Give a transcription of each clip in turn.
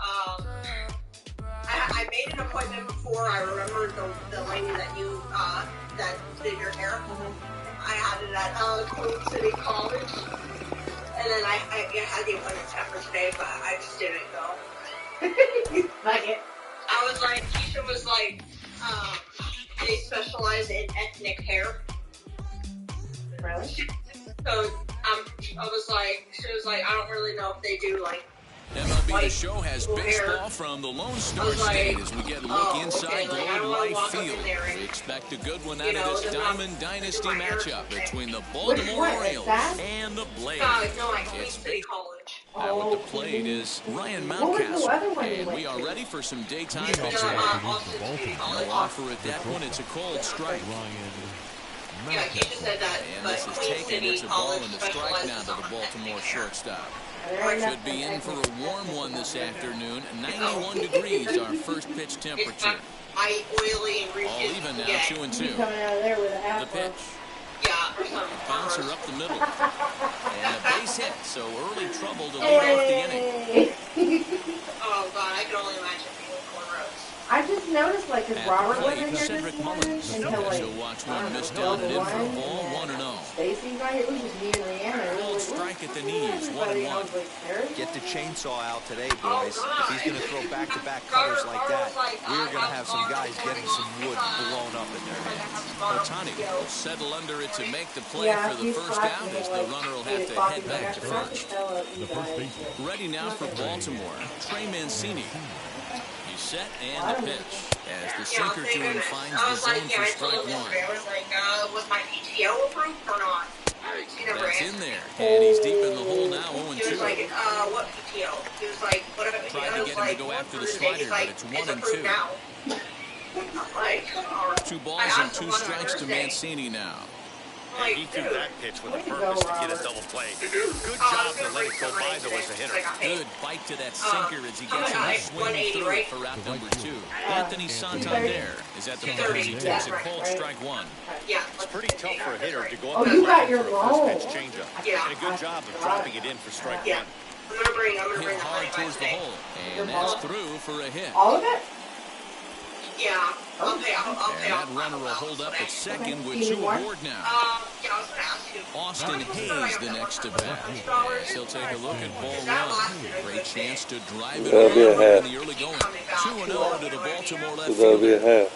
I made an appointment before. I remember the lady that you that did your hair. I had it at Queen City College, and then I had the appointment set for today, but I just didn't go. Like it. I was like, Keisha was like, they specialize in ethnic hair. Really? So I was like, she was like, I don't really know if they do like. MLB The Show has baseball from the Lone Star State as we get a look inside Globe Life Field. We expect a good one out of this Diamond Dynasty matchup between the Baltimore Orioles and the Blades. It's City College. Now at the plate is Ryan Mountcastle, and we are ready for some daytime baseball. No offer at that one. It's a cold strike. Yeah, he just said that. And this is taken. It's a ball and a strike now to the Baltimore shortstop. Should be in for a warm one this afternoon. 91 degrees, our first pitch temperature. All even now, 2-2. The pitch. Bouncer up the middle. And a base hit, so early trouble to lead off the inning. Oh, God, I can only imagine being cornrows. I just noticed, like, because Robert wasn't here Cedric this morning Mullins. until, like, So watch one missed on and in for a ball, 1-0. Stacy got here. It was just me and Leanna. Old strike at the knees, 1-1. Get the chainsaw out today, boys. If he's going to throw back-to-back cutters like that, we're going to have some guys getting some wood blown up in their hands. Ohtani will settle under it to make the play for the first out as the runner will have to head back to first. Ready now for Baltimore, Trey Mancini. He's set and the pitch as the sinker to him finds the zone for strike one. I was like, was my PTO approved or not? That's in there, and he's deep in the hole now, 0-2. He was like, what PTO? He was like, what if I tried to get him to go after the slider, but it's 1-2. Like, 2 balls and 2 strikes to Mancini now. And he threw that pitch with a purpose to get a double play. Good job to let it go by, though, as a hitter. Good bite to that sinker as he gets him swinging through it for out number 2. Anthony Santander is at the plate as he takes a cold strike one. Yeah. It's pretty tough for a hitter to go up you got your roll. first pitch changeup. And a good job of dropping it in for strike one. I'm gonna bring Hit hard towards the hole, and that's through for a hit. All of it? Yeah, I'll pay off. And that runner will hold up at second with 2 aboard now. Yeah, I was gonna ask you. Austin Hayes the next to bat. As he'll take a look at ball one. Great chance to drive it over in the early going. 2-0 to the Baltimore left fielder.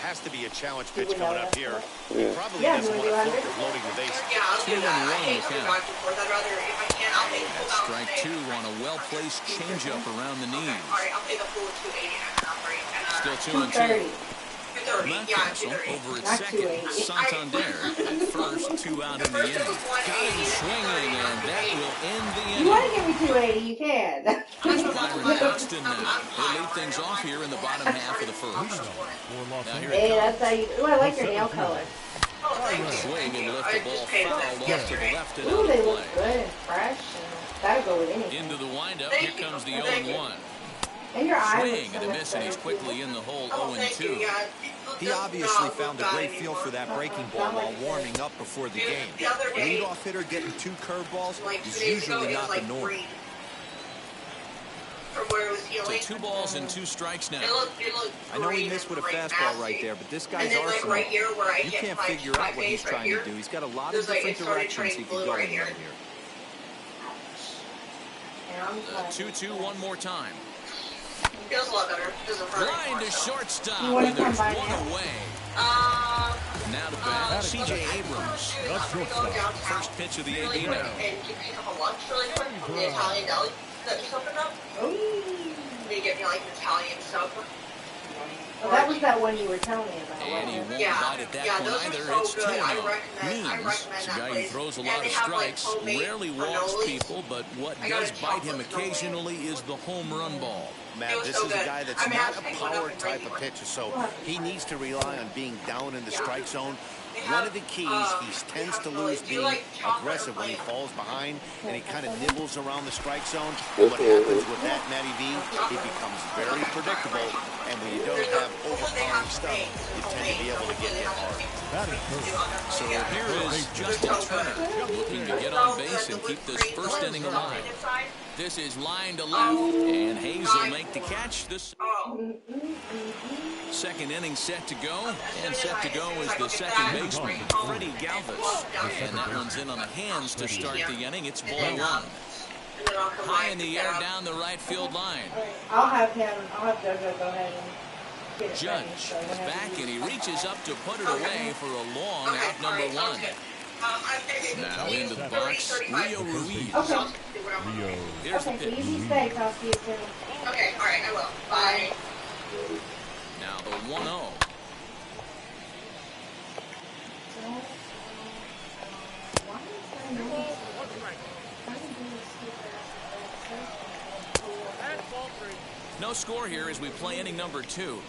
Has to be a challenge pitch coming up here. He probably doesn't want to focus loading the bases. Yeah, I'll do that. I 2-1 hate the to count. back and forth. I'd rather, if I can, I'll pay the full out. Strike 2 on a well-placed changeup around the knees. All right, I'll pay the full 280 next time, right? Still 2-2. Mountcastle over at second. Santander at first, 2 out in the inning. Got him swinging, and that will end the inning. You want to give me 280, you can. Byron Buxton now. He'll lead things off here in the bottom half of the first. Now here Hey, it that's how you. Ooh, I like your nail color. comes. Swing and lift the ball fouled off to the left and Ooh, out they of look play. good and fresh. And that'll go with anything. Into the windup, here comes the 0-1. And your eyes. Swing and a miss, and he's quickly in the hole, 0-2. He obviously found a great feel for that breaking ball while warming up before the game. A leadoff hitter getting 2 curveballs is usually not the norm. So 2 balls and 2 strikes now. I know he missed with a fastball right there, but this guy's arsenal, you can't figure out what he's trying to do. He's got a lot of different directions he can go in right here. The 2-2 one more time. Feels a lot better. Doesn't hurt Line to anymore, so. shortstop, You wanna and there's come by one now? away. Now to bat, C.J. Abrams. First pitch of the AB now. And you pick up a lunch really quick from the Italian deli that just opened up. They get me like Italian stuff. Well, that was that one you were telling me about. And he wasn't won't it? bite at that point those are either. so It's good. I 2-0. recommend Means it's a that guy who place. throws a And lot they of have, like, strikes, homemade rarely walks cannolis. people, but what I got does a bite him chocolate cannoli. occasionally is the home run ball. Matt, this is a guy that's not a power type of pitcher, so he needs to rely on being down in the strike zone One of the keys, he tends to lose being aggressive when he falls behind and he kind of nibbles around the strike zone. And what happens with that, Matty V, he becomes very predictable, and when you don't have overpowering stuff, you tend to be able to get hit hard. So here is Justin Turner looking to get on base and keep this first inning alive. This is line to left, and Hayes will make the catch. This second inning set to go, and set to go is the second baseman, Freddie Galvis. And that one's in on the hands to start the inning. It's ball one. High in the air down the right field line. I'll have JoJo go ahead and get it. Judge is back, and he reaches up to put it away for a long out number one. Now into the box, Rio Ruiz. Okay. Here's the pitch. Easy space. I'll see you soon. Okay, all right, I will. Bye. Now the 1-0. No score here as we play inning number 2.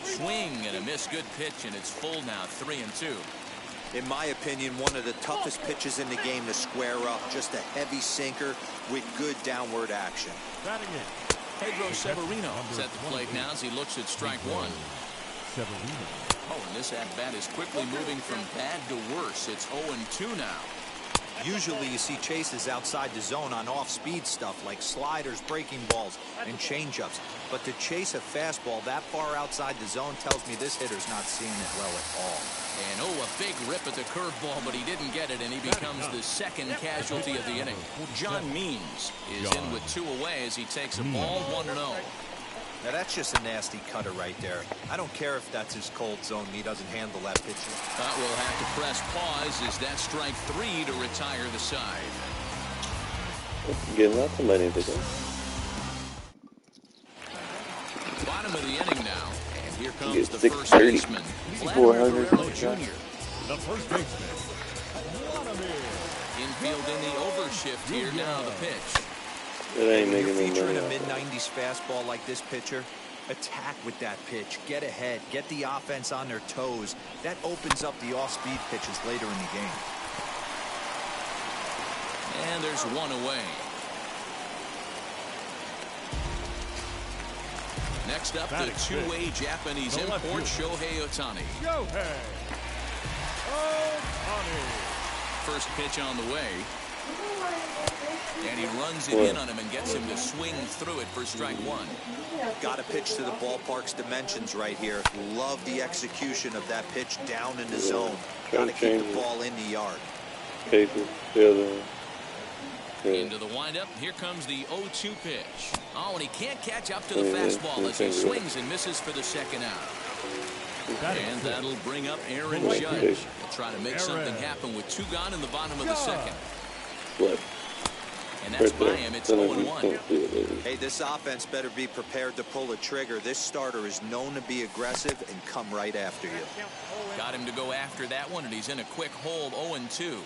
Swing and a miss, good pitch, and it's full now, 3-2. In my opinion, one of the toughest pitches in the game to square up. Just a heavy sinker with good downward action. Pedro Severino is at the plate now as he looks at strike one. Oh, and this at-bat is quickly moving from bad to worse. It's 0-2 now. Usually you see chases outside the zone on off-speed stuff like sliders, breaking balls, and changeups. But to chase a fastball that far outside the zone tells me this hitter's not seeing it well at all. And a big rip at the curveball, but he didn't get it, and he becomes the second casualty of the inning. John Means is in with 2 away as he takes a ball 1-0. Now that's just a nasty cutter right there. I don't care if that's his cold zone. He doesn't handle that pitch. We'll have to press pause as that strike 3 to retire the side. Getting lots of money today. Bottom of the inning now, and here comes the first 630. baseman, Vladimir Guerrero Jr. The first baseman, Infield in the overshift here now. The pitch. It ain't When making you're no featuring money. a mid-90s fastball like this pitcher, attack with that pitch. Get ahead. Get the offense on their toes. That opens up the off-speed pitches later in the game. And there's 1 away. Next up, the two-way Japanese import, Shohei Ohtani. First pitch on the way. And he runs it in on him and gets him to swing through it for strike 1. Got to pitch to the ballpark's dimensions right here. Love the execution of that pitch down in the zone. Got to keep the ball in the yard. Cases, the other one. Into the windup. Here comes the 0-2 pitch. Oh, and he can't catch up to the fastball as he swings and misses for the second out. And that'll bring up Aaron Judge. He'll try to make something happen with 2 gone in the bottom of the second. And that's by him. It's 0-1. Hey, this offense better be prepared to pull a trigger. This starter is known to be aggressive and come right after you. Got him to go after that one, and he's in a quick hold, 0-2.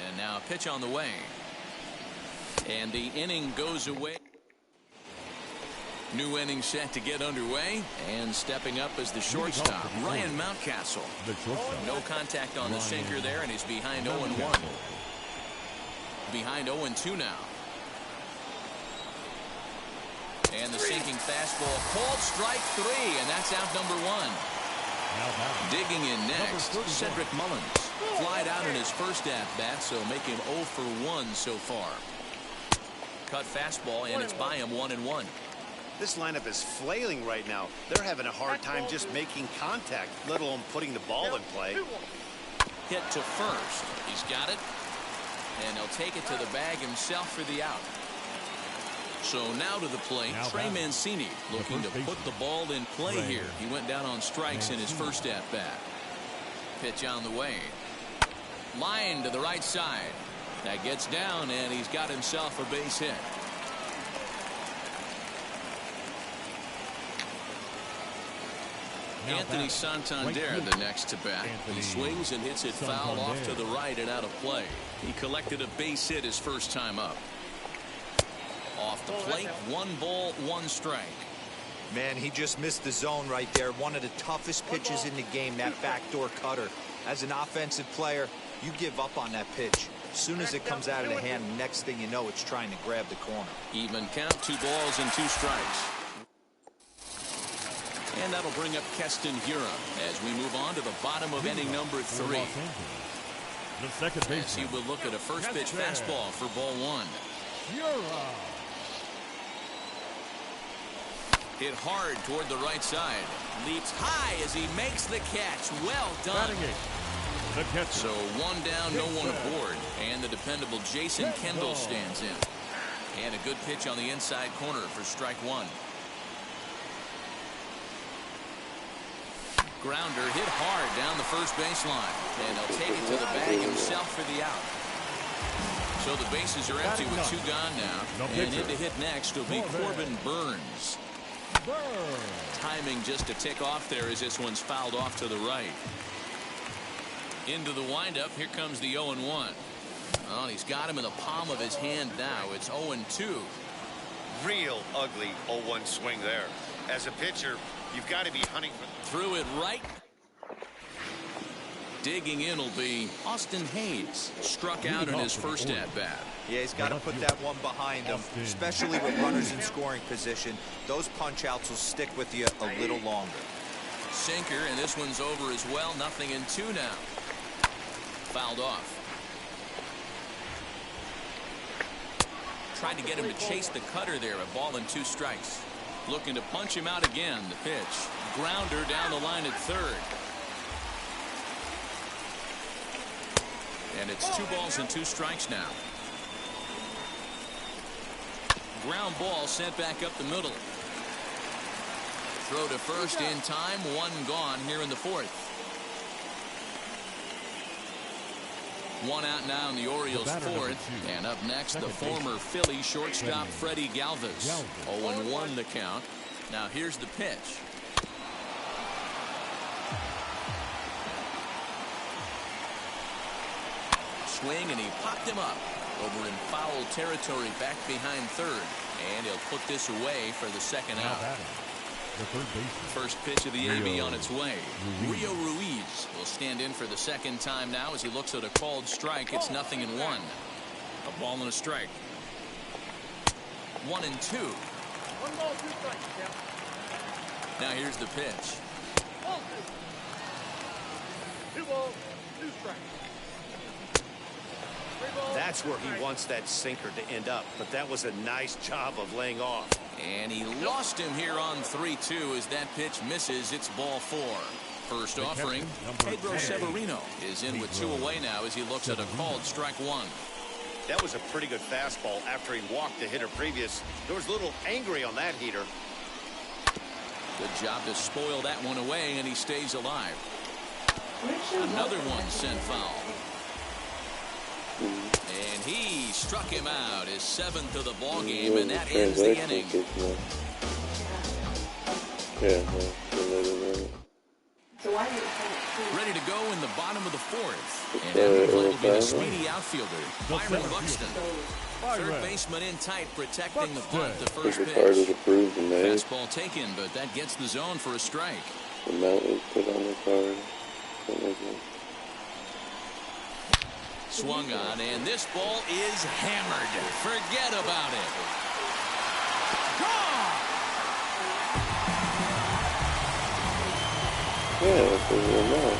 And now a pitch on the way. And the inning goes away. New inning set to get underway. And stepping up is the shortstop, Ryan Mountcastle. No contact on the sinker there, and he's behind 0-1. Behind 0-2 now. And the sinking fastball called strike 3, and that's out number 1. Digging in next, Cedric Mullins. Flied out in his first at-bat, so make him 0 for 1 so far. Cut fastball, and it's by him 1-1. This lineup is flailing right now. They're having a hard time just making contact, let alone putting the ball in play. Hit to first. He's got it. And he'll take it to the bag himself for the out. So now to the plate, Trey Mancini looking to put the ball in play here. He went down on strikes in his first at-bat. Pitch on the way. Line to the right side. That gets down, and he's got himself a base hit. Anthony Santander the next to bat. He swings and hits it foul off to the right and out of play. He collected a base hit his first time up. Off the plate, 1 ball, 1 strike. Man, he just missed the zone right there. One of the toughest pitches in the game, that backdoor cutter. As an offensive player, you give up on that pitch. As soon as it comes out of the hand, next thing you know, it's trying to grab the corner. Even count, 2 balls and 2 strikes. And that'll bring up Keston Hiura as we move on to the bottom of inning number 3. The second base. As he will look at a first pitch fastball for ball 1. Hit hard toward the right side. Leaps high as he makes the catch. Well done. So 1 down, no one aboard. And the dependable Jason Kendall stands in. And a good pitch on the inside corner for strike 1. Grounder hit hard down the first baseline. And he'll take it to the bag himself for the out. So the bases are empty with 2 gone now. And in to hit next will be Corbin Burns. Timing just a tick off there as this one's fouled off to the right. Into the windup. Here comes the 0-1. Well, he's got him in the palm of his hand now. It's 0-2. Real ugly 0-1 swing there. As a pitcher, you've got to be hunting for. Threw it right. Digging in will be Austin Hayes. Struck out in his first at-bat. Yeah, he's got to put that one behind him, especially with runners in scoring position. Those punch-outs will stick with you a little longer. Sinker, and this one's over as well. 0-2 now. Fouled off. Tried to get him to chase the cutter there. A ball and 2 strikes. Looking to punch him out again. The pitch. Grounder down the line at third. And it's 2 balls and 2 strikes now. Ground ball sent back up the middle. Throw to first in time. 1 gone here in the 4th. 1 out now in the Orioles' 4th. And up next, the former Philly shortstop Freddie Galvis. 0-1 the count. Now here's the pitch. Swing, and he popped him up over in foul territory back behind third. And he'll put this away for the second out. First pitch of the AB on its way. Rio Ruiz will stand in for the second time now as he looks at a called strike. It's 0-1. A ball and a strike. 1-2. 1 ball, 2 strikes. Now here's the pitch. 2 balls, 2 strikes. That's where he wants that sinker to end up, but that was a nice job of laying off. And he lost him here on 3-2 as that pitch misses. It's ball 4. First offering, Pedro Severino is in with 2 away now as he looks at a called strike 1. That was a pretty good fastball after he walked the hitter previous. There was a little angry on that heater. Good job to spoil that one away, and he stays alive. Another one sent foul. And he struck him out, his 7th of the ball game, and that ends the inning. Ready to go in the bottom of the 4th. And at the plate will be the speedy outfielder, Byron Buxton. Third baseman in tight, protecting the bunt, the first pitch. Fastball taken, but that gets the zone for a strike. The mount is put on the card. Swung on, and this ball is hammered. Forget about it. Gone! Yeah, that's what we're about.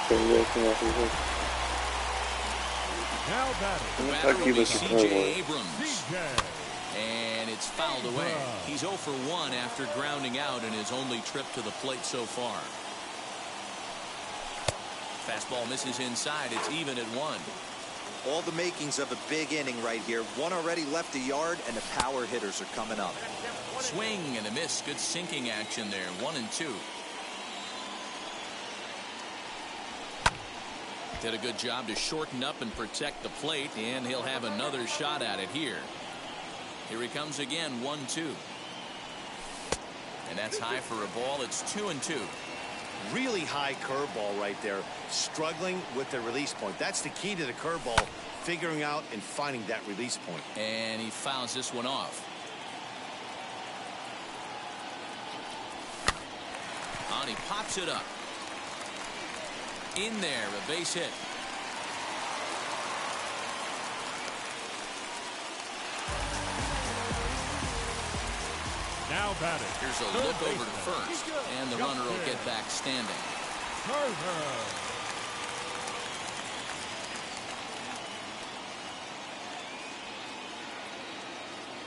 Transaction off Now batting. The batter will be C.J. Abrams. And it's fouled away. He's 0 for 1 after grounding out in his only trip to the plate so far. Fastball misses inside. It's even at 1. All the makings of a big inning right here. One already left the yard, and the power hitters are coming up. Swing and a miss. Good sinking action there. 1-2. Did a good job to shorten up and protect the plate, and he'll have another shot at it here. Here he comes again. 1-2. And that's high for a ball. It's 2-2. Really high curveball right there. Struggling with the release point. That's the key to the curveball, figuring out and finding that release point. And he fouls this one off. he pops it up. In there, a base hit. Now batting. Here's a look over to first, and the runner will get back standing. Turner.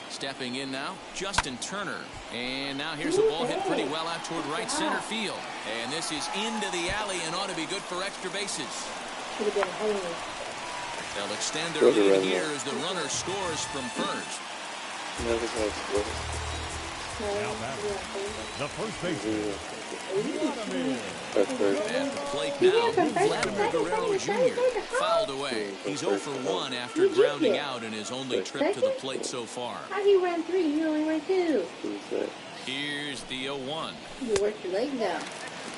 Stepping in now, Justin Turner. And now here's a ball hit pretty well out toward right center field. And this is into the alley and ought to be good for extra bases. They'll extend their lead here as the runner scores from first. Now batting. The first baseman. At the plate now, Vladimir Guerrero Jr. fouled away. He's 0 for 1 after grounding out in his only trip to the plate so far. How do you run 3? You only run 2. Here's the 0-1. You work your legs out.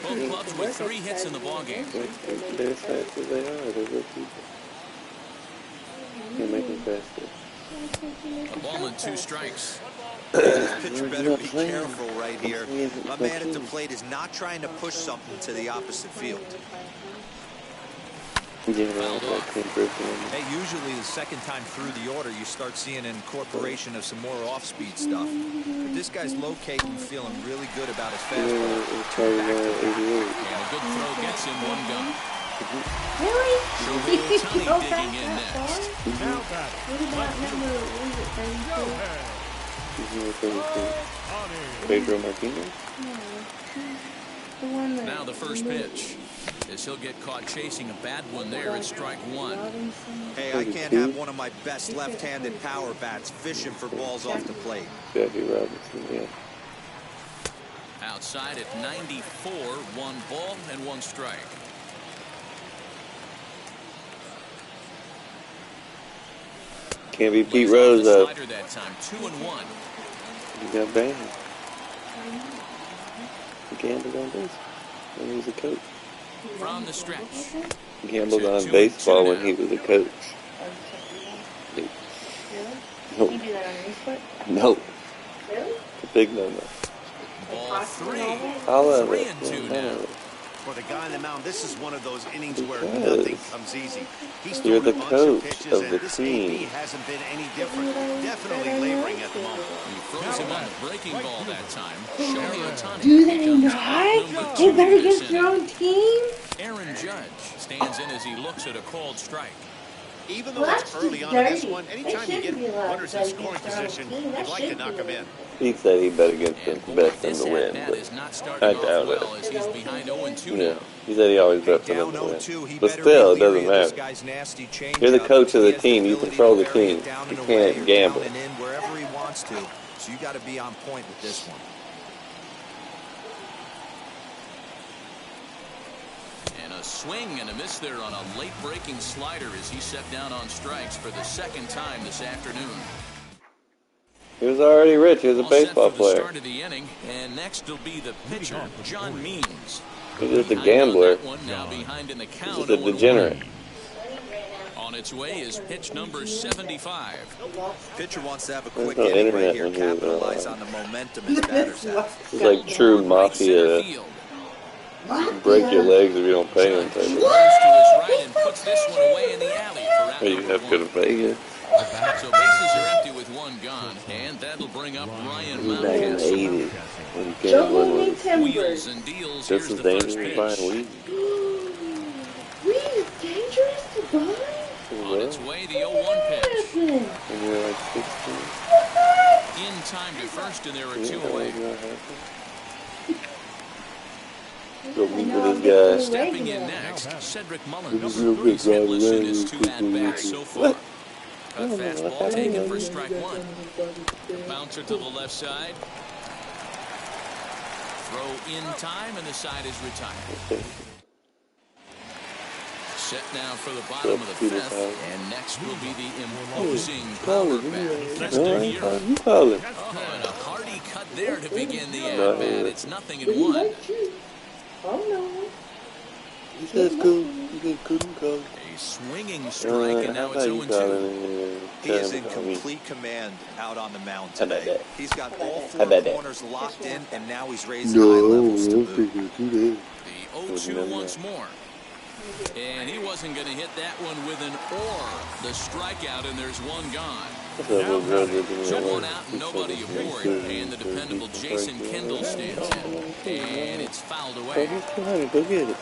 Both clubs with 3 hits in the ballgame. They're as fast as they are. They're good people. Can't make them faster. A ball and 2 strikes. This pitcher better be careful right here. My man at the plate is not trying to push something to the opposite field. Hey, usually the second time through the order, you start seeing an incorporation of some more off-speed stuff. But this guy's locating, feeling really good about his fastball. And a good throw gets him 1 gun. Really? Shohei Ohtani digging in next. Now batting. What about number, what is it, 32? Pedro Martinez? The one that Now the first pitch. As he'll get caught chasing a bad one there at strike 1. Hey, I can't have one of my best left-handed power bats fishing for balls off the plate. Jackie Robinson, yeah. Outside at 94, 1 ball and 1 strike. Can't be Pete Rose though. Slider that time, 2-1. He got banned. He gambled on this when he was a coach. From the stretch. He gambled on baseball when he was a coach. No. You do that on your foot? No. Really? The big no-no. Ball 3. All of 3 it. and 2 Yeah, now. For the guy on the mound, this is one of those innings where Because nothing comes easy. He's you're thrown the a bunch coach pitches, of and the this team. AB hasn't been any different. Definitely laboring at the moment. He throws him on the breaking ball that time. Shohei Ohtani Do they becomes not? number They 2 bet this against their inning. own team? Aaron Judge stands in as he looks at a called strike. Even though Well, it's that's early just on in this dirty. one, They anytime you shouldn't get be allowed runners to in bet scoring against their own position, team. That you'd like to should knock be them in. allowed. He said he bet against And the boy, best in this the win, at-bat but is not I starting off doubt well it. as he's behind 0-2 Yeah. now. He said he always bet for Down them to win. 0-2, he But better still, it be leery doesn't of this matter. guy's nasty You're the changeup. coach of He the has team. You ability control to the bury it team. down You and away can't or gamble. down and in wherever he wants to. So you got to be on point with this one. And a swing and a miss there on a late breaking slider as he set down on strikes for the 2nd time this afternoon. He was already rich. He was a All baseball set for the player. start of the inning, and next will be the pitcher, John Means. He's just a Behind on gambler. that one, now behind in the He's count. just a 0-1. degenerate. On its way is pitch number 75. Pitcher wants to have a There's quick no inning internet right here, when he was capitalize alive. on the momentum his batters have. He's like true Right center mafia. field. Break your legs if you don't pay him. Judge Type rolls to his right and puts this one away in the alley for out of. You number have to go to 1. Vegas. So bases are empty with 1 gone, and that'll bring up Ryan He's back in the Mountcastle. 80s when Joe gambling was Wheels and deals. just Here's as the dangerous first as pitch. buying weed. Weed is dangerous to buy? On its way, the 0-1 pitch. Listen. When you're like 16. In time to first, and there are You 2 know away. what's gonna happen. Go meet with this guy. Stepping in next, Cedric Mullins. This is real He's good, hitless in his Riley. 2 at-bats so far. A fastball taken for strike 1. Bouncer to the left side. Throw in time, and the side is retired. Set now for the bottom of the 5th, and next will be the imposing power bat. You call him. Oh, and a hearty cut there to begin the at-bat. It's 0-1. Oh no. He says cool. He says couldn't call. A swinging strike, and now it's 0-2. He is in complete command out on the mound today. He's got all four corners locked in, and now he's raising high levels to boot. The 0-2 once more. And he wasn't going to hit that one with an or. The strikeout, and there's one gone. 2-1 out, nobody aboard. And the dependable Jason Kendall stands in. And it's fouled away. Go get it.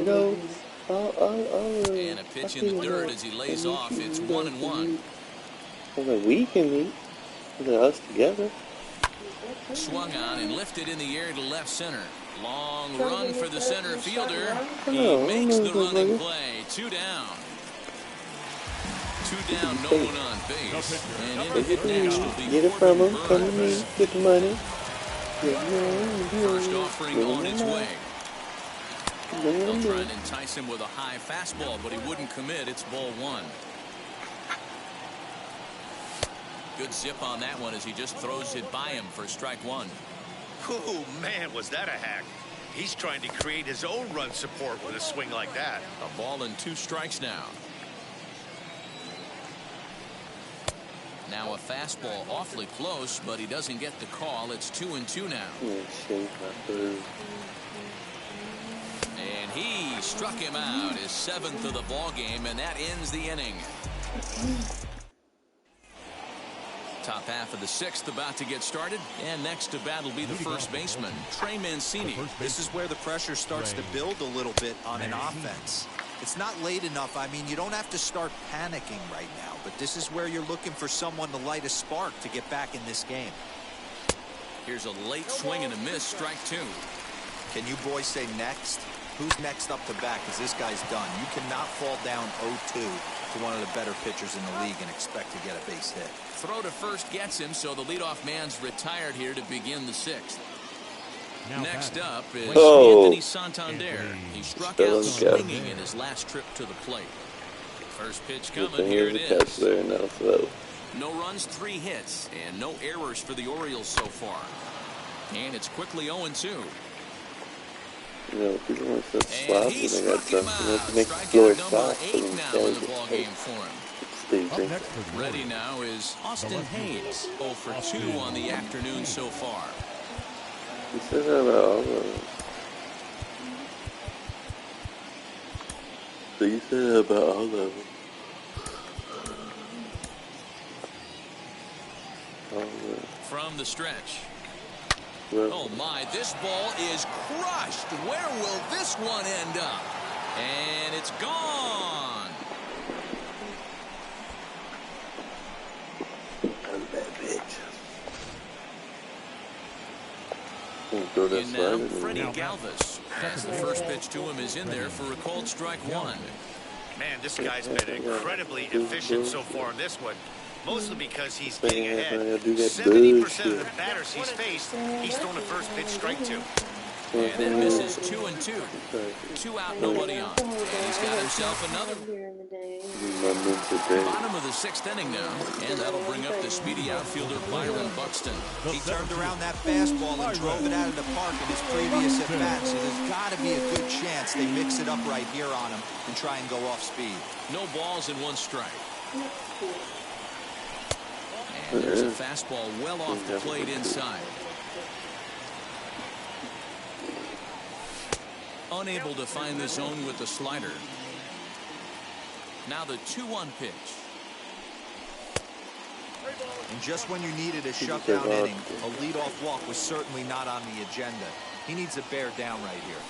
No. And a pitch in the dirt as he lays off. It's 1-1. I was like, we can meet. Us together. Swung on and lifted in the air to left center. Long run for the center fielder. He makes the running play. 2 down. 2 down, no one on base. And in to hit next will be get it from him. Corbin Come to me. Burns. Get the money. First offering on its way. They'll try and entice him with a high fastball, but he wouldn't commit. It's ball 1. Good zip on that one as he just throws it by him for strike 1. Oh, man, was that a hack. He's trying to create his own run support with a swing like that. A ball and 2 strikes now. Now a fastball awfully close, but he doesn't get the call. It's 2-2 now. And he struck him out, his 7th of the ball game, and that ends the inning. Top half of the 6th about to get started, and next to bat will be the first baseman, Trey Mancini. This is where the pressure starts to build a little bit on an offense. It's not late enough. I mean, you don't have to start panicking right now, but this is where you're looking for someone to light a spark to get back in this game. Here's a late swing and a miss, strike 2. Can you boys say next? Who's next up to bat? Because this guy's done. You cannot fall down 0-2 to one of the better pitchers in the league and expect to get a base hit. Throw to first gets him, so the leadoff man's retired here to begin the 6th. Next up is Anthony Santander. He struck out swinging in his last trip to the plate. First pitch coming, here it is. No runs, 3 hits, and no errors for the Orioles so far. And it's quickly 0-2. And he struck him out. Strikeout number 8 now in the ballgame for him. Ready now is Austin Hayes. 0 for 2 on the afternoon so far. You said that about all of them. So you said that about all of them. From the stretch. Well, Oh my, this ball is crushed. Where will this one end up? And it's gone. that bitch. And now Freddie Galvis, as the first pitch to him is in there for a called strike 1. Man, this guy's been incredibly efficient so far in this one. Mostly because he's getting ahead. 70% of the batters he's faced, he's thrown a first pitch strike 2. And then misses 2-2. 2 out, nobody on. And he's got himself another. Bottom of the 6th inning now, and that'll bring up the speedy outfielder Byron Buxton. He turned around that fastball and drove it out of the park in his previous at-bat, so there's got to be a good chance they mix it up right here on him and try and go off speed. No balls and 1 strike. And there's a fastball well off the plate inside. Unable to find the zone with the slider. Now the 2-1 pitch. And just when you needed a shutdown inning, a leadoff walk was certainly not on the agenda. He needs to bear down right here.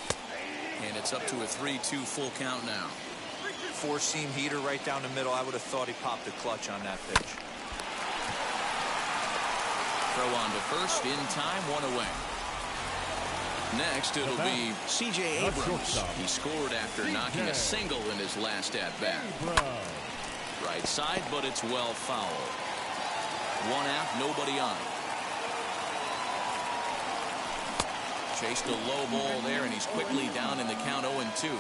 And it's up to a 3-2 full count now. 4-seam heater right down the middle. I would have thought he popped a clutch on that pitch. Throw on to first, in time, 1 away. Next, it'll be C.J. Abrams. He scored after knocking a single in his last at-bat. Right side, but it's well fouled. 1 out, nobody on. Chased a low ball there, and he's quickly down in the count 0-2.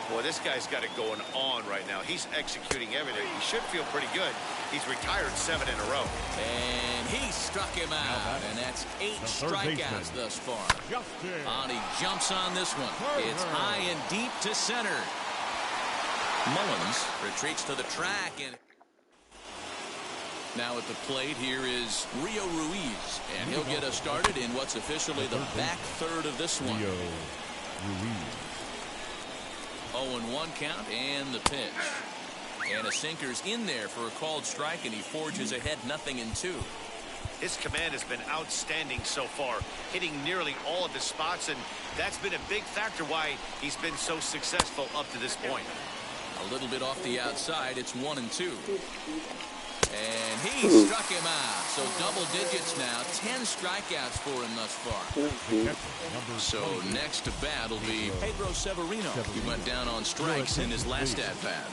Boy, this guy's got it going on right now. He's executing everything. He should feel pretty good. He's retired 7 in a row. And he struck him out. And that's 8 strikeouts thus far. And he jumps on this one. It's high and deep to center. Mullins retreats to the track. And now at the plate, here is Rio Ruiz. And he'll get us started in what's officially the back third of this one. Rio Ruiz. 0-1 count and the pitch. And a sinker's in there for a called strike, and he forges ahead 0-2. His command has been outstanding so far, hitting nearly all of his spots, and that's been a big factor why he's been so successful up to this point. A little bit off the outside, it's 1-2. And he struck him out. So double digits now. 10 strikeouts for him thus far. So next to bat will be Pedro Severino. He went down on strikes in his last at-bat.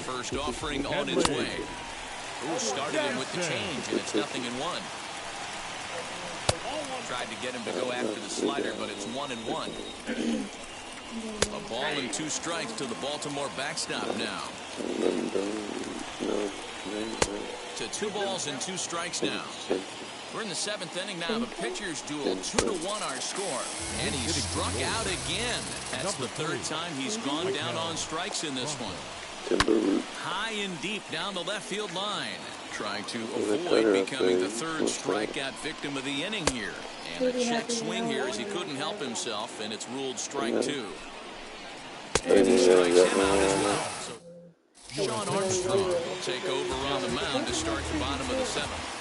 First offering on its way. Started him with the change, and it's 0-1. Tried to get him to go after the slider, but it's 1-1. A ball and 2 strikes to the Baltimore backstop now. To 2 balls and 2 strikes now. We're in the 7th inning now. The pitcher's duel, 2-1 our score. And he struck out again. That's the 3rd time he's gone down on strikes in this one. High and deep down the left field line. Trying to avoid becoming the 3rd strikeout victim of the inning here. And a check swing here as he couldn't help himself, and it's ruled strike 2. And he strikes him out as well. So Sean Armstrong will take over on the mound to start the bottom of the 7th.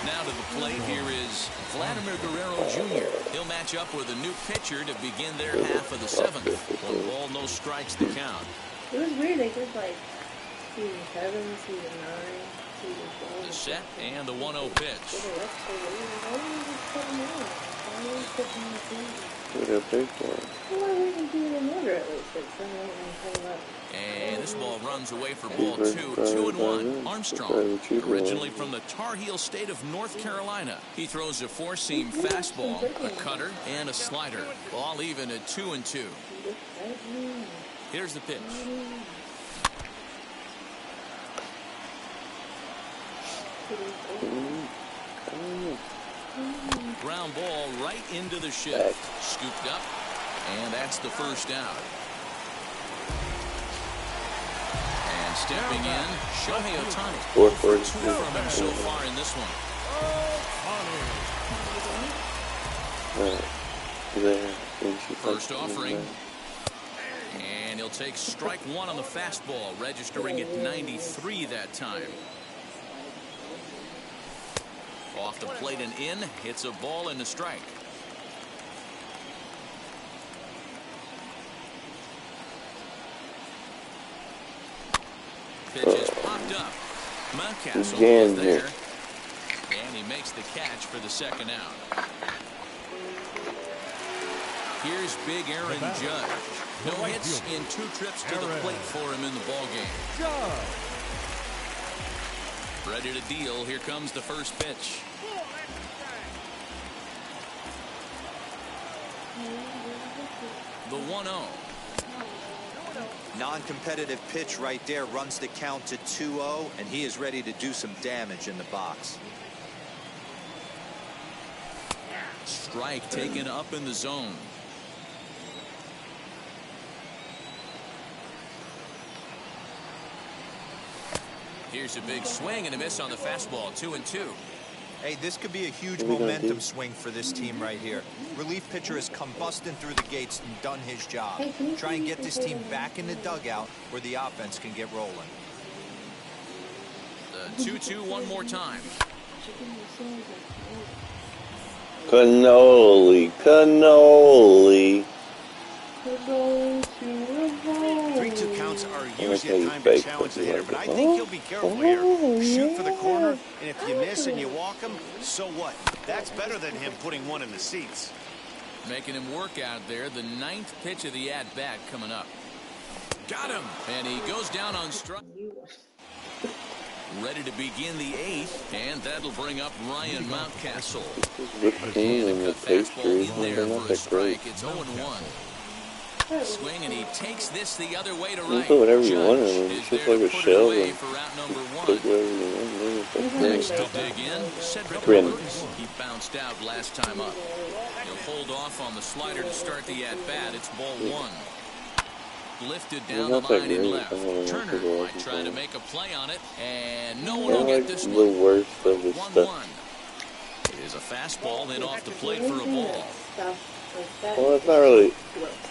Now to the plate, here is Vladimir Guerrero Jr. He'll match up with a new pitcher to begin their half of the 7th. 1 ball, no strikes to count. It was weird. They did like season 7, season 9, season 12. The set and the 1-0 pitch. And this ball runs away for ball 2. 2-1. Armstrong, originally from the Tar Heel state of North Carolina. He throws a 4-seam fastball, a cutter, and a slider. All even at 2-2. Here's the pitch. Ground ball right into the shift. Scooped up, and that's the first out. And stepping in, Shohei Ohtani. 4 for 2 from him so far in this one. First offering. And he'll take strike 1 on the fastball, registering at 93 that time. Off the plate and in. It's a ball and a strike. Pitch is popped up. Mountcastle is there. And he makes the catch for the 2nd out. Here's big Aaron Judge. No hits in 2 trips to the plate for him in the ballgame. Ready to deal. Here comes the first pitch. The 1-0. Non-competitive pitch right there, runs the count to 2-0, and he is ready to do some damage in the box. Strike taken up in the zone. Here's a big swing and a miss on the fastball. 2-2. Hey, this could be a huge momentum swing for this team right here. Relief pitcher has come busting through the gates and done his job. Try and get this team back in the dugout where the offense can get rolling. The 2-2 one more time. Cannoli, cannoli. 3-2 counts are usually a time to challenge the hitter, but I think he'll be careful here. Shoot for the corner, and if you miss and you walk him, so what? That's better than him putting one in the seats. Making him work out there. The 9th pitch of the at-bat coming up. Got him! And he goes down on strike. Ready to begin the 8th, and that'll bring up Ryan Mountcastle. The Fastball in there for a strike. It's 0-1. Swing, and he takes this the other way to You right. put whatever you want in Judge them. is It's just there like to a put it shell. away And for route number put one. whatever you want. Next to dig in, Cedric Grim. Roberts. He bounced out last time up. He'll hold off on the slider to start the at-bat. It's ball one. Lifted down the line in left. Turner might try to make a play on it, and no one will They're get like this the one. worst of the 1-1. stuff. It is a fastball, then off the plate for a ball. Well, it's not really.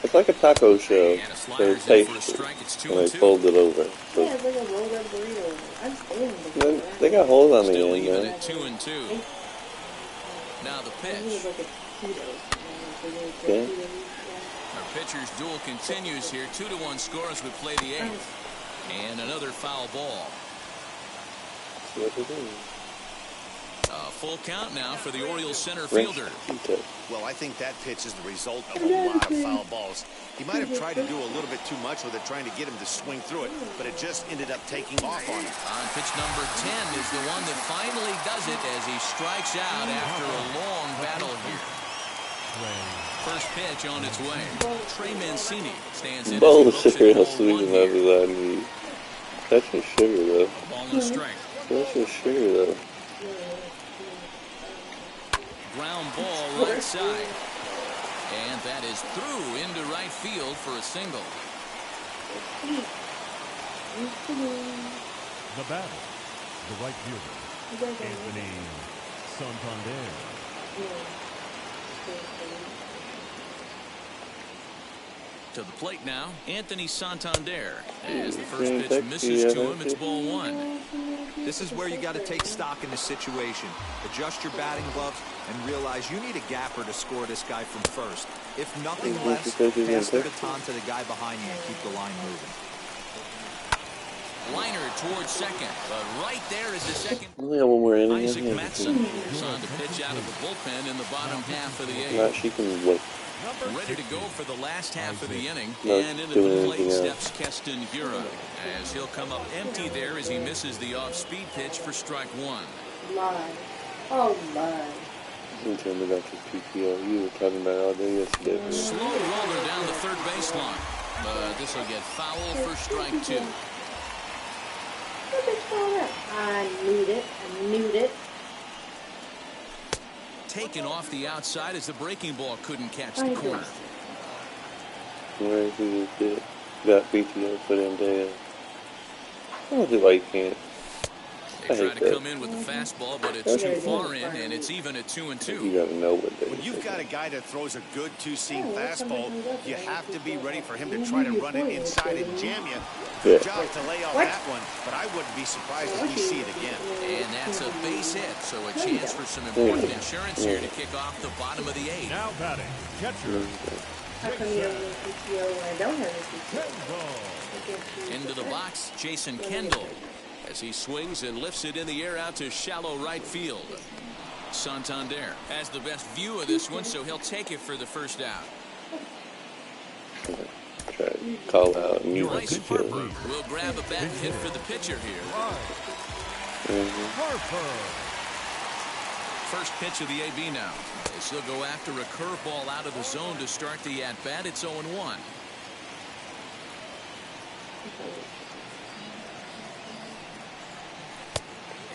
It's like a taco shell. And a They're slider's in for a pasted, strike. It's and they 2-2. fold it over. So Yeah, it's like a rolled up burrito. I'm staying with it. they got holes on the Still end, even man. at 2-2. Now the It's pitch. like a Cheetos. Okay. Our pitcher's duel continues here. 2-1 score as we play the eighth. And another foul ball. See what they do. A full count now for the Orioles center fielder. Well, I think that pitch is the result of a lot of foul balls. He might have tried to do a little bit too much with it, trying to get him to swing through it, but it just ended up taking off on him. On pitch number 10 is the one that finally does it as he strikes out after a long battle here. First pitch on its way. Trey Mancini stands in. Bowl of cereal sweetened up as I need. That's just sugar, though. Ball and a strike. That's just sugar, though. Ground ball right side. And that is through into right field for a single. The batter, the right fielder, Anthony Santander. To the plate now, Anthony Santander. As the first pitch misses to him, it's ball one. This is where you got to take stock in the situation. Adjust your batting gloves and realize you need a gapper to score this guy from first. If nothing less, pass the baton to the guy behind you and keep the line moving. Liner towards second, but right there is the second. We got one more inning. Isaac Matson is on to pitch out of the bullpen in the bottom half of the Not eighth. she can wait. Ready to go for the last half of the inning. No, And into doing the plate anything else. steps Keston Hiura, as he'll come up empty there as he misses the off-speed pitch for strike one. Lie. Oh, lie. You tell me about your PPO. You were talking about it all day yesterday. Slow roller down the third baseline, but this will get foul for strike two. I knew it. I knew it. Taken off the outside as the breaking ball couldn't catch the corner. Where is he just got PTO for them days? I don't see why you can't. They I try hate to that. come in with the fastball, but it's too far in, and it's even at 2-2. You gotta know what they When you've got a guy that throws a good two-seam fastball, you have to be ready for him to try to run it inside and jam you. Good job to lay off that one, but I wouldn't be surprised if we see it again. And that's a base hit, so a chance for some important insurance here to kick off the bottom of the eighth. Now batting, catcher, How come you have a PTO when I don't have a PTO? Into the box, Jason Kendall, as he swings and lifts it in the air out to shallow right field. Santander has the best view of this one, so he'll take it for the first out. try to call out and use Bryce the Harper PTO. will grab a bat hit for the pitcher here. Harper. First pitch of the AB now. As he'll go after a curveball out of the zone to start the at-bat. It's 0-1.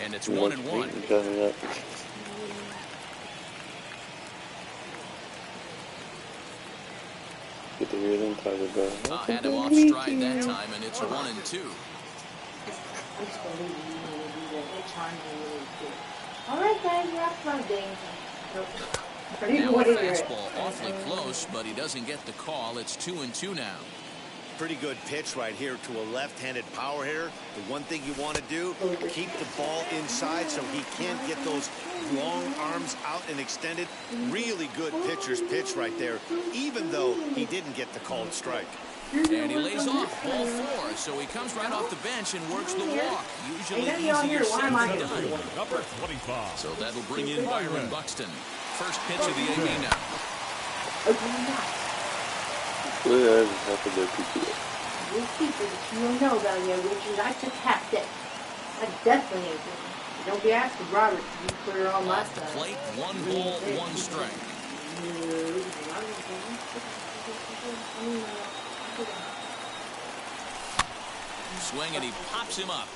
And it's 1-1. Coming up. Get the real talk about. Had him off stride that time, and it's 1-2. I'm just gonna leave you to do that. They're trying to really do it. All right, guys, that's my game. Now a fastball awfully close, but he doesn't get the call. It's 2-2 now. Pretty good pitch right here to a left-handed power hitter. The one thing you want to do, keep the ball inside so he can't get those long arms out and extended. Really good pitcher's pitch right there, even though he didn't get the called strike. And he lays off ball 4, so he comes right off the bench and works the walk. Usually easier said than done. Number 25. So that'll bring in Byron Buxton. First pitch of the AB now. Well, I have to go PTO. These people that you don't know about yet, Richard, I took half that. I definitely ain't doing it. Don't be asking Robert to be put her on last Off the time. plate, 1 ball, 1 strike. Swing, and he pops him up.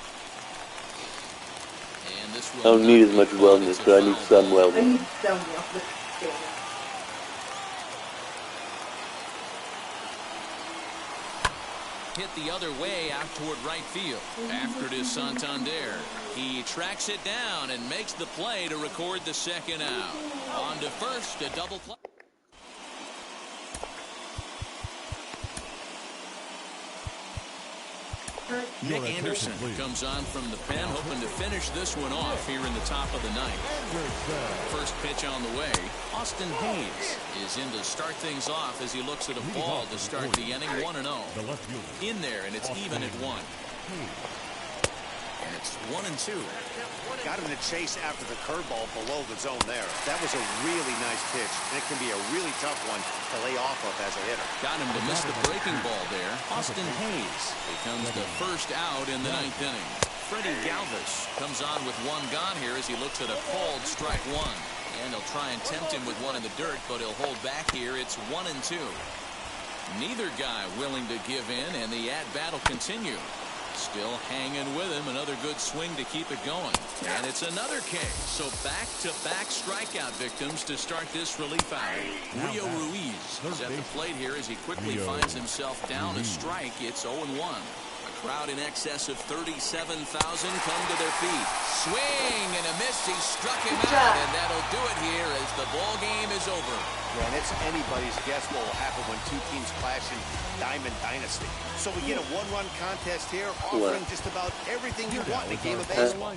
And this will I don't need as much wellness, but I need some I wellness. need some wellness. Hit the other way out toward right field. After it is Santander. He tracks it down and makes the play to record the second out. On to first, a double play. Nick Anderson comes on from the pen, hoping to finish this one off here in the top of the ninth. First pitch on the way. Austin Hayes is in to start things off as he looks at a ball to start the inning. 1-0. In there, and it's even at 1. And it's 1-2. Got him to chase after the curveball below the zone there. That was a really nice pitch, and it can be a really tough one to lay off of as a hitter. Got him to miss the breaking ball there. Austin Hayes becomes the first out in the ninth inning. Freddie Galvis comes on with one gone here as he looks at a called strike one. And he'll try and tempt him with one in the dirt, but he'll hold back here. It's 1-2. Neither guy willing to give in, and the at-bat will continue. Still hanging with him. Another good swing to keep it going. And it's another case. So back-to-back strikeout victims to start this relief outing. Rio Ruiz is at the plate here as he quickly finds himself down a strike. It's 0-1. A crowd in excess of 37,000 come to their feet. Swing and a miss. He struck him out, and that'll do it here as the ball game is over. Yeah, and it's anybody's guess what will happen when two teams clash in Diamond Dynasty. So we get a one-run contest here, offering just about everything you want in a game of baseball.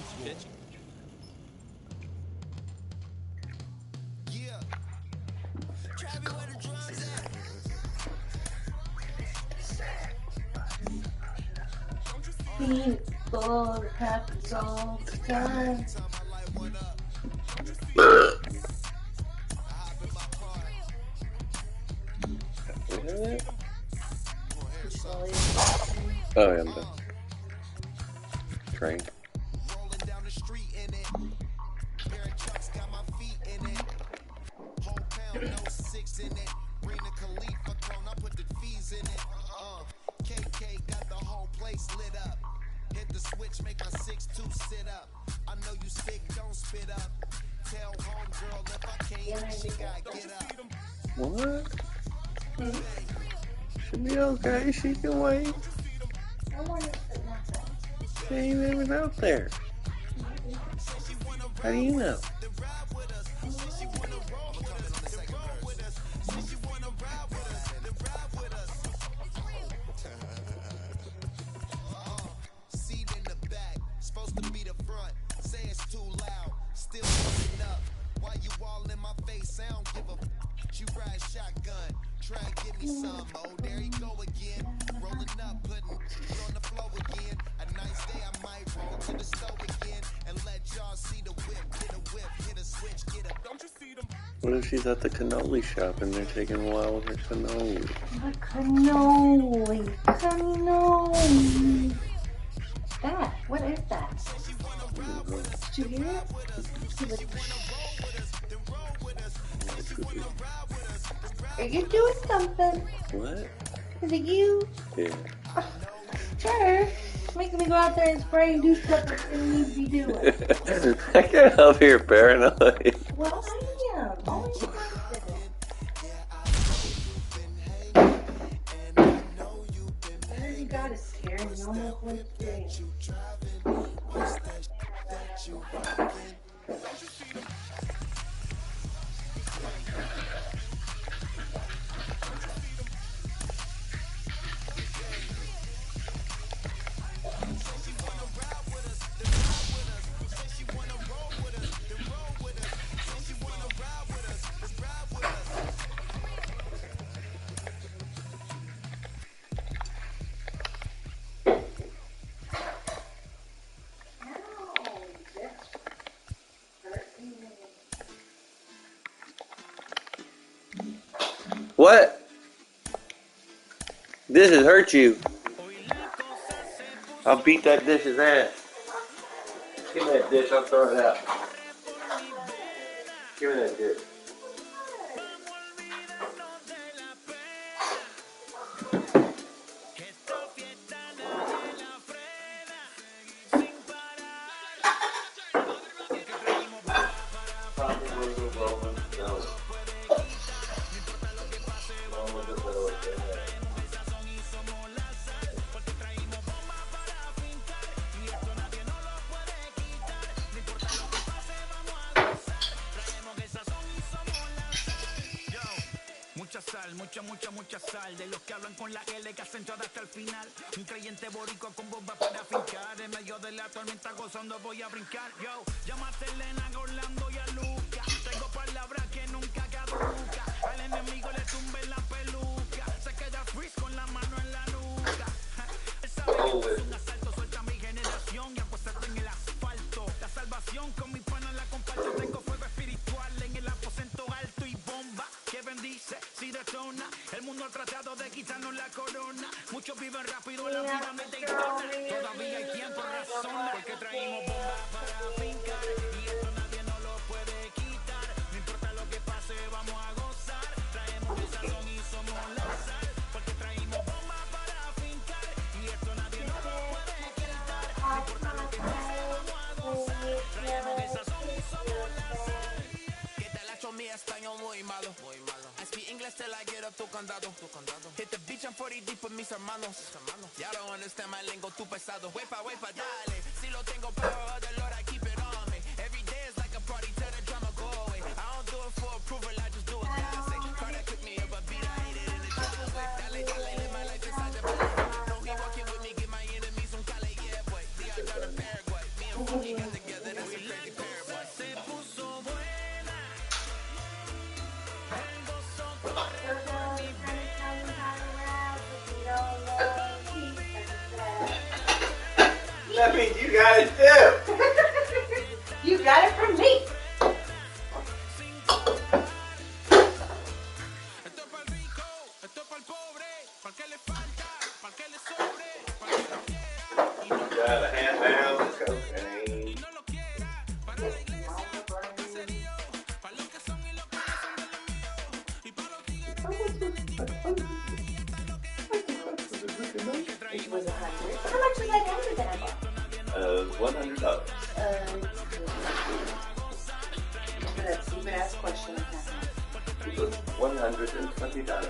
People happens all the time. Oh, yeah, I'm done. Train. What? She'll be okay. She can wait. She ain't even out there. How do you know? What if she's at the cannoli shop and they're taking a while with her cannoli? Cannoli. That? What is that? Did you hear it? Are you doing something? What? Is it you? Yeah. Sure. Making me go out there and spray and do stuff that you need to be doing. I can't help your paranoid. Well, I am. Always interested. I already got a scare and you almost went today. What? This has hurt you. I'll beat that dish's ass. Give me that dish, I'll throw it out. Give me that dish. mucha sal. De los que hablan con la L que hacen toda hasta el final. Un creyente boricua con bomba para fincar. En medio de la tormenta gozando voy a brincar. Yo, llámate Elena, a Orlando y a Luca. Tengo palabras que nunca caduca. Al enemigo le tumbe la peluca. Se queda freeze con la mano en la nuca. Él sabe que es un asalto, suelta mi generación y apuéstate en el asfalto. La salvación con mi pana la comparto. Tengo fuego espiritual en el aposento alto y bomba que bendice si detona. El mundo ha tratado de quitarnos la corona. Muchos viven rápido la vida me Daytona. Todavía hay tiempo, razón, porque traímos bomba para fincar y esto nadie nos lo puede quitar. No importa lo que pase, vamos a gozar. Traemos el sazón y somos la sal, porque traímos bomba para fincar y esto nadie nos lo puede quitar. No importa lo que pase, vamos a gozar. Traemos el sazón y somos la sal. ¿Qué tal hecho mi español muy malo? I speak English till I get up tu condado. Hit the beach and 40 deep with mis hermanos. Ya don't understand my lingo, tu pesado. Wepa, dale. Si lo tengo power of the Lord, I keep it on me. Every day is like a party till the drama go away. I don't do it for approval, I just do it God say. Carter cook me up a beat, I hate it in the drama way. Dale, live my life inside the belly. No, he walking with me, give my enemies some cale, yeah, boy. The odds are the Paraguay. Me and Funky got together, that's a crazy pair, boy. Se puso buena. El gozo corre por mi That means you got it too. You got it from me. Esto es pa'l rico, esto es pa'l pobre, pa'l que le falta, pa'l que le sobre, pa'l que lo quiera y no Got a hand down the cocaine. no lo quiera, para la iglesia, para el caserío, para los que son y los que no son de los míos, y para los tigres que It was 100. How much was that hammer that I bought? $100. That's a stupid ass question. It was $120.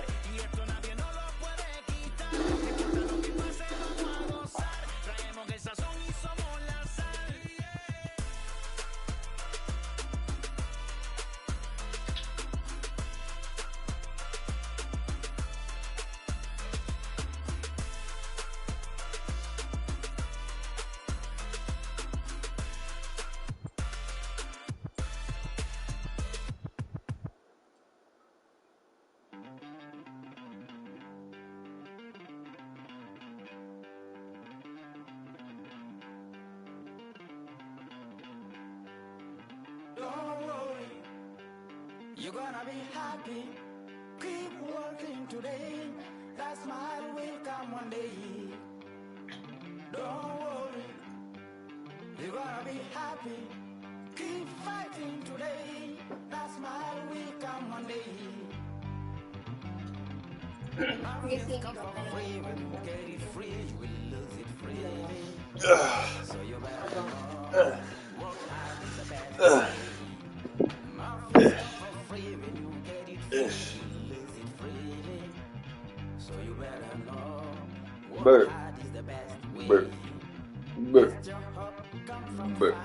Don't worry, you're gonna be happy. Keep working today. That smile will come one day. Don't worry, you're gonna be happy. Keep fighting today. That smile will come one day. Happiness comes for free. When you get it free, you will lose it freely. So you better know. Work hard is the best. Burp. Burp. Burp. Burp.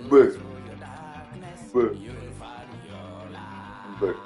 Burp. Burp. Burp.